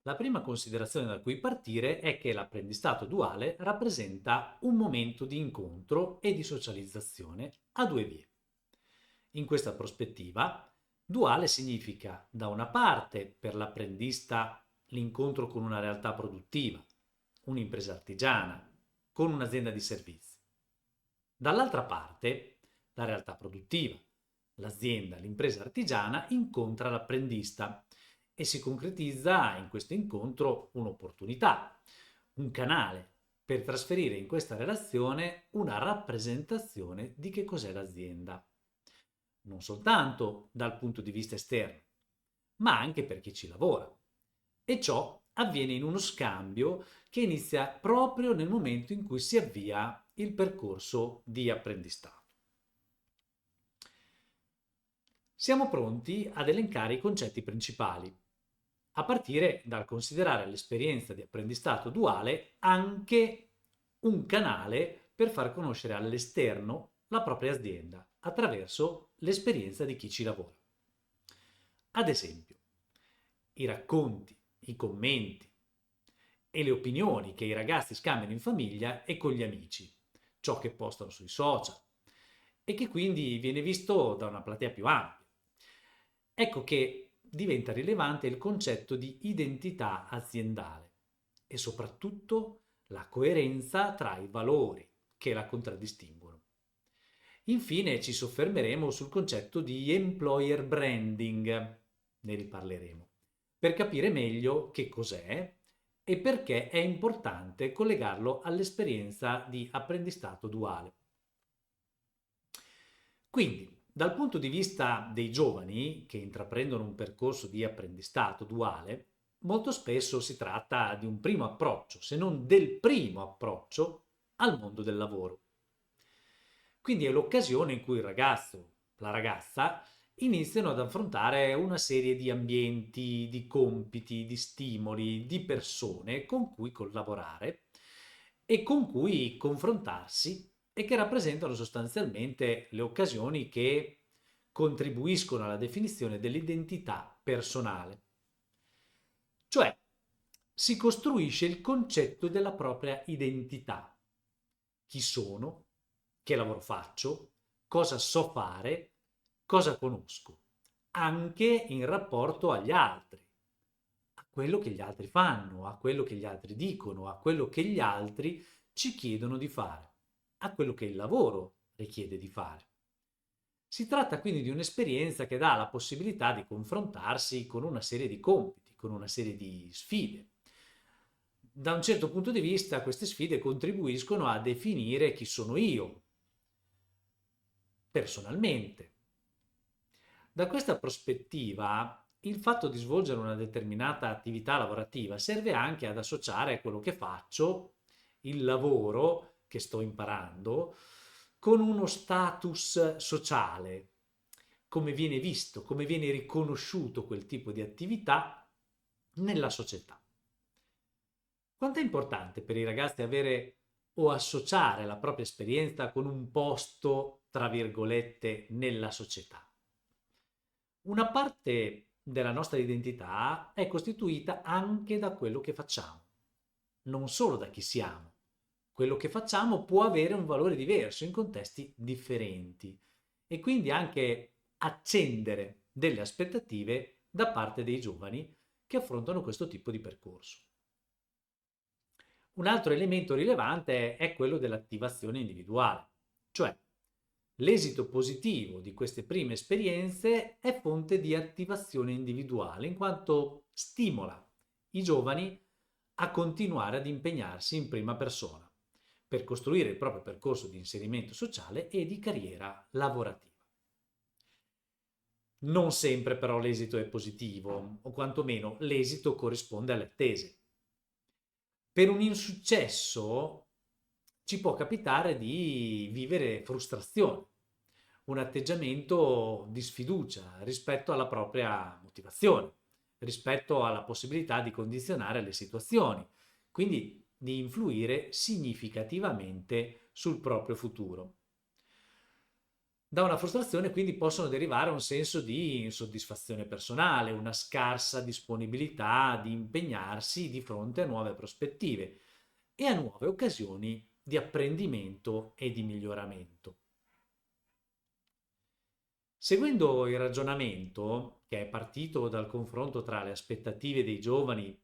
La prima considerazione da cui partire è che l'apprendistato duale rappresenta un momento di incontro e di socializzazione a due vie. In questa prospettiva, duale significa, da una parte, per l'apprendista l'incontro con una realtà produttiva, un'impresa artigiana, con un'azienda di servizi. Dall'altra parte, la realtà produttiva, l'azienda, l'impresa artigiana incontra l'apprendista e si concretizza in questo incontro un'opportunità, un canale per trasferire in questa relazione una rappresentazione di che cos'è l'azienda. Non soltanto dal punto di vista esterno, ma anche per chi ci lavora. E ciò avviene in uno scambio che inizia proprio nel momento in cui si avvia il percorso di apprendistato. Siamo pronti ad elencare i concetti principali, a partire dal considerare l'esperienza di apprendistato duale anche un canale per far conoscere all'esterno la propria azienda attraverso l'esperienza di chi ci lavora. Ad esempio, i racconti, i commenti e le opinioni che i ragazzi scambiano in famiglia e con gli amici, ciò che postano sui social e che quindi viene visto da una platea più ampia. Ecco che diventa rilevante il concetto di identità aziendale e soprattutto la coerenza tra i valori che la contraddistinguono. Infine ci soffermeremo sul concetto di employer branding, ne riparleremo, per capire meglio che cos'è e perché è importante collegarlo all'esperienza di apprendistato duale. Quindi, dal punto di vista dei giovani che intraprendono un percorso di apprendistato duale, molto spesso si tratta di un primo approccio, se non del primo approccio al mondo del lavoro. Quindi è l'occasione in cui il ragazzo, la ragazza, iniziano ad affrontare una serie di ambienti, di compiti, di stimoli, di persone con cui collaborare e con cui confrontarsi e che rappresentano sostanzialmente le occasioni che contribuiscono alla definizione dell'identità personale. Cioè, si costruisce il concetto della propria identità. Chi sono, che lavoro faccio, cosa so fare, cosa conosco, anche in rapporto agli altri, a quello che gli altri fanno, a quello che gli altri dicono, a quello che gli altri ci chiedono di fare, a quello che il lavoro richiede di fare. Si tratta quindi di un'esperienza che dà la possibilità di confrontarsi con una serie di compiti, con una serie di sfide. Da un certo punto di vista, queste sfide contribuiscono a definire chi sono io, personalmente. Da questa prospettiva, il fatto di svolgere una determinata attività lavorativa serve anche ad associare quello che faccio, il lavoro che sto imparando, con uno status sociale, come viene visto, come viene riconosciuto quel tipo di attività nella società. Quanto è importante per i ragazzi avere o associare la propria esperienza con un posto, tra virgolette, nella società? Una parte della nostra identità è costituita anche da quello che facciamo, non solo da chi siamo. Quello che facciamo può avere un valore diverso in contesti differenti e quindi anche accendere delle aspettative da parte dei giovani che affrontano questo tipo di percorso. Un altro elemento rilevante è quello dell'attivazione individuale, cioè l'esito positivo di queste prime esperienze è fonte di attivazione individuale, in quanto stimola i giovani a continuare ad impegnarsi in prima persona per costruire il proprio percorso di inserimento sociale e di carriera lavorativa. Non sempre però l'esito è positivo, o quantomeno l'esito corrisponde alle attese. Per un insuccesso ci può capitare di vivere frustrazione, un atteggiamento di sfiducia rispetto alla propria motivazione, rispetto alla possibilità di condizionare le situazioni, quindi di influire significativamente sul proprio futuro. Da una frustrazione quindi possono derivare un senso di insoddisfazione personale, una scarsa disponibilità di impegnarsi di fronte a nuove prospettive e a nuove occasioni di apprendimento e di miglioramento. Seguendo il ragionamento, che è partito dal confronto tra le aspettative dei giovani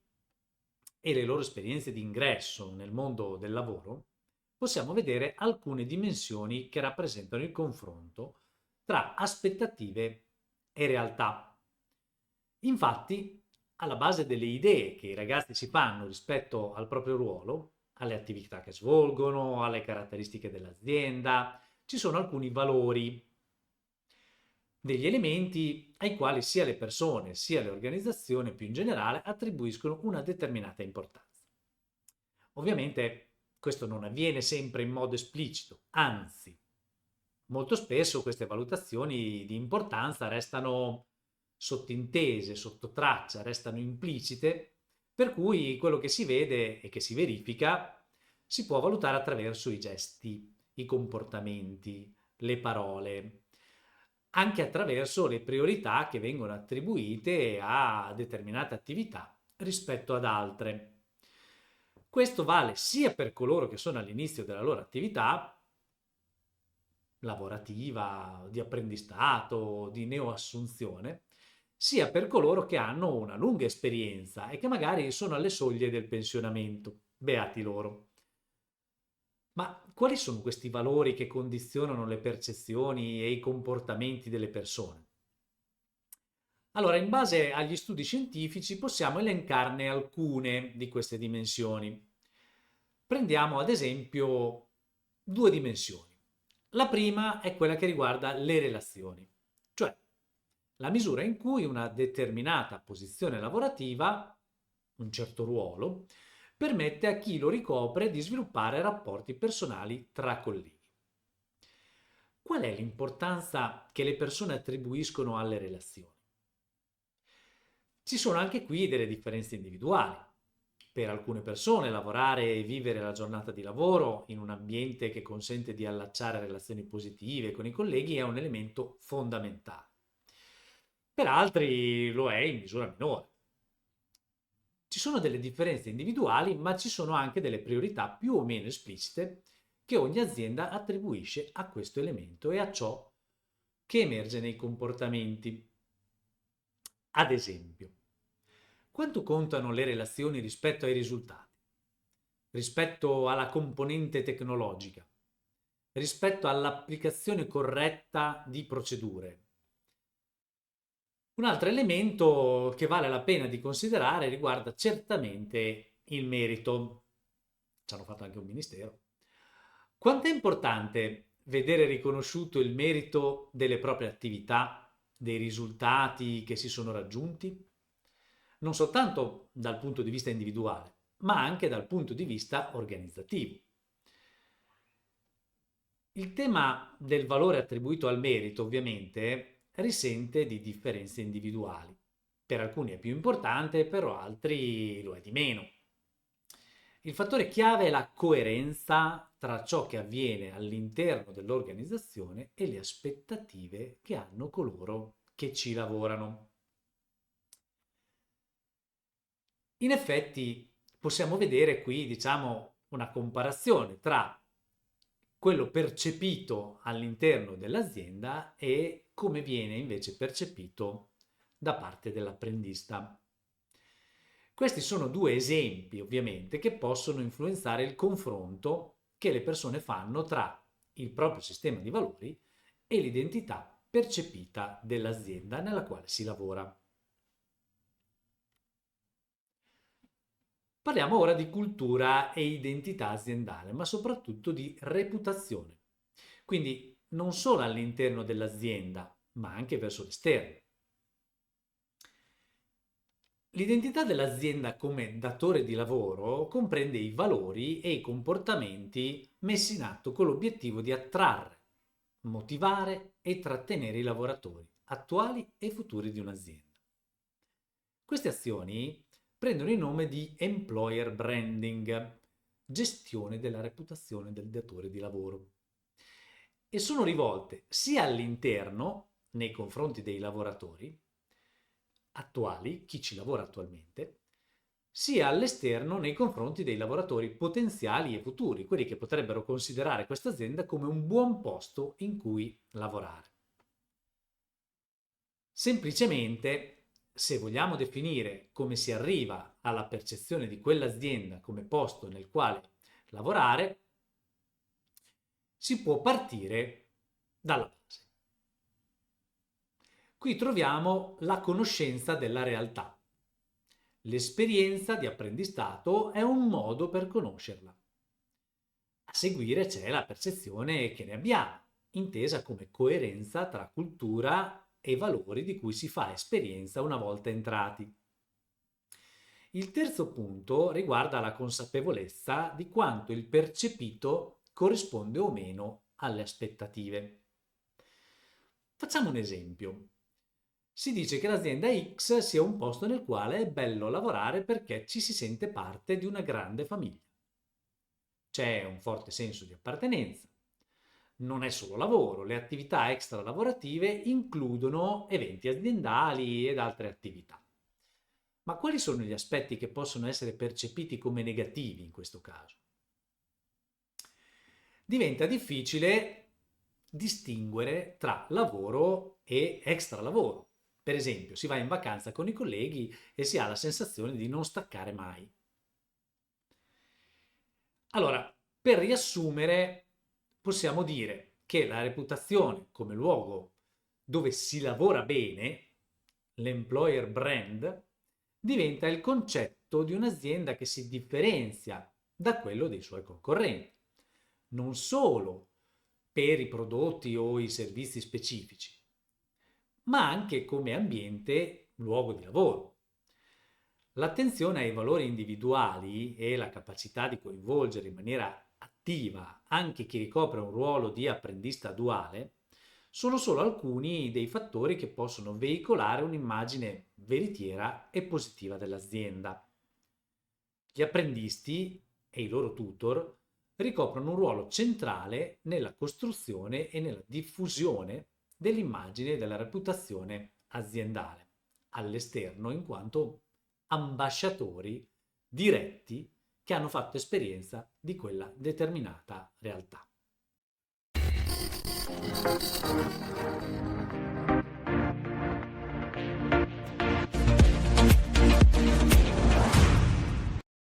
e le loro esperienze di ingresso nel mondo del lavoro, possiamo vedere alcune dimensioni che rappresentano il confronto tra aspettative e realtà. Infatti, alla base delle idee che i ragazzi si fanno rispetto al proprio ruolo, alle attività che svolgono, alle caratteristiche dell'azienda, ci sono alcuni valori, degli elementi ai quali sia le persone sia le organizzazioni più in generale attribuiscono una determinata importanza. Ovviamente questo non avviene sempre in modo esplicito, anzi, molto spesso queste valutazioni di importanza restano sottintese, sotto traccia, restano implicite, per cui quello che si vede e che si verifica si può valutare attraverso i gesti, i comportamenti, le parole, anche attraverso le priorità che vengono attribuite a determinate attività rispetto ad altre. Questo vale sia per coloro che sono all'inizio della loro attività lavorativa, di apprendistato, di neoassunzione, sia per coloro che hanno una lunga esperienza e che magari sono alle soglie del pensionamento. Beati loro. Ma quali sono questi valori che condizionano le percezioni e i comportamenti delle persone? Allora, in base agli studi scientifici possiamo elencarne alcune di queste dimensioni. Prendiamo ad esempio due dimensioni. La prima è quella che riguarda le relazioni, cioè la misura in cui una determinata posizione lavorativa, un certo ruolo, permette a chi lo ricopre di sviluppare rapporti personali tra colleghi. Qual è l'importanza che le persone attribuiscono alle relazioni? Ci sono anche qui delle differenze individuali. Per alcune persone lavorare e vivere la giornata di lavoro in un ambiente che consente di allacciare relazioni positive con i colleghi è un elemento fondamentale. Per altri lo è in misura minore. Ci sono delle differenze individuali, ma ci sono anche delle priorità più o meno esplicite che ogni azienda attribuisce a questo elemento e a ciò che emerge nei comportamenti. Ad esempio, quanto contano le relazioni rispetto ai risultati, rispetto alla componente tecnologica, rispetto all'applicazione corretta di procedure? Un altro elemento che vale la pena di considerare riguarda certamente il merito. Ci hanno fatto anche un ministero. Quanto è importante vedere riconosciuto il merito delle proprie attività, dei risultati che si sono raggiunti? Non soltanto dal punto di vista individuale, ma anche dal punto di vista organizzativo. Il tema del valore attribuito al merito, ovviamente, risente di differenze individuali. Per alcuni è più importante, per altri lo è di meno. Il fattore chiave è la coerenza tra ciò che avviene all'interno dell'organizzazione e le aspettative che hanno coloro che ci lavorano. In effetti possiamo vedere qui, diciamo, una comparazione tra quello percepito all'interno dell'azienda e come viene invece percepito da parte dell'apprendista. Questi sono due esempi, ovviamente, che possono influenzare il confronto che le persone fanno tra il proprio sistema di valori e l'identità percepita dell'azienda nella quale si lavora. Parliamo ora di cultura e identità aziendale, ma soprattutto di reputazione. Quindi non solo all'interno dell'azienda, ma anche verso l'esterno. L'identità dell'azienda come datore di lavoro comprende i valori e i comportamenti messi in atto con l'obiettivo di attrarre, motivare e trattenere i lavoratori attuali e futuri di un'azienda. Queste azioni prendono il nome di employer branding, gestione della reputazione del datore di lavoro. e sono rivolte sia all'interno, nei confronti dei lavoratori attuali, chi ci lavora attualmente, sia all'esterno nei confronti dei lavoratori potenziali e futuri, quelli che potrebbero considerare questa azienda come un buon posto in cui lavorare. Semplicemente, se vogliamo definire come si arriva alla percezione di quell'azienda come posto nel quale lavorare, si può partire dalla base. Qui troviamo la conoscenza della realtà. L'esperienza di apprendistato è un modo per conoscerla. A seguire c'è la percezione che ne abbiamo, intesa come coerenza tra cultura e valori di cui si fa esperienza una volta entrati. Il terzo punto riguarda la consapevolezza di quanto il percepito corrisponde o meno alle aspettative. Facciamo un esempio. Si dice che l'azienda X sia un posto nel quale è bello lavorare perché ci si sente parte di una grande famiglia. C'è un forte senso di appartenenza. Non è solo lavoro, le attività extra lavorative includono eventi aziendali ed altre attività. Ma quali sono gli aspetti che possono essere percepiti come negativi in questo caso? Diventa difficile distinguere tra lavoro e extra lavoro. Per esempio, si va in vacanza con i colleghi e si ha la sensazione di non staccare mai. Allora, per riassumere, possiamo dire che la reputazione come luogo dove si lavora bene, l'employer brand, diventa il concetto di un'azienda che si differenzia da quello dei suoi concorrenti, non solo per i prodotti o i servizi specifici, ma anche come ambiente, luogo di lavoro. L'attenzione ai valori individuali e la capacità di coinvolgere in maniera attiva anche chi ricopre un ruolo di apprendista duale sono solo alcuni dei fattori che possono veicolare un'immagine veritiera e positiva dell'azienda. Gli apprendisti e i loro tutor ricoprono un ruolo centrale nella costruzione e nella diffusione dell'immagine e della reputazione aziendale all'esterno, in quanto ambasciatori diretti che hanno fatto esperienza di quella determinata realtà.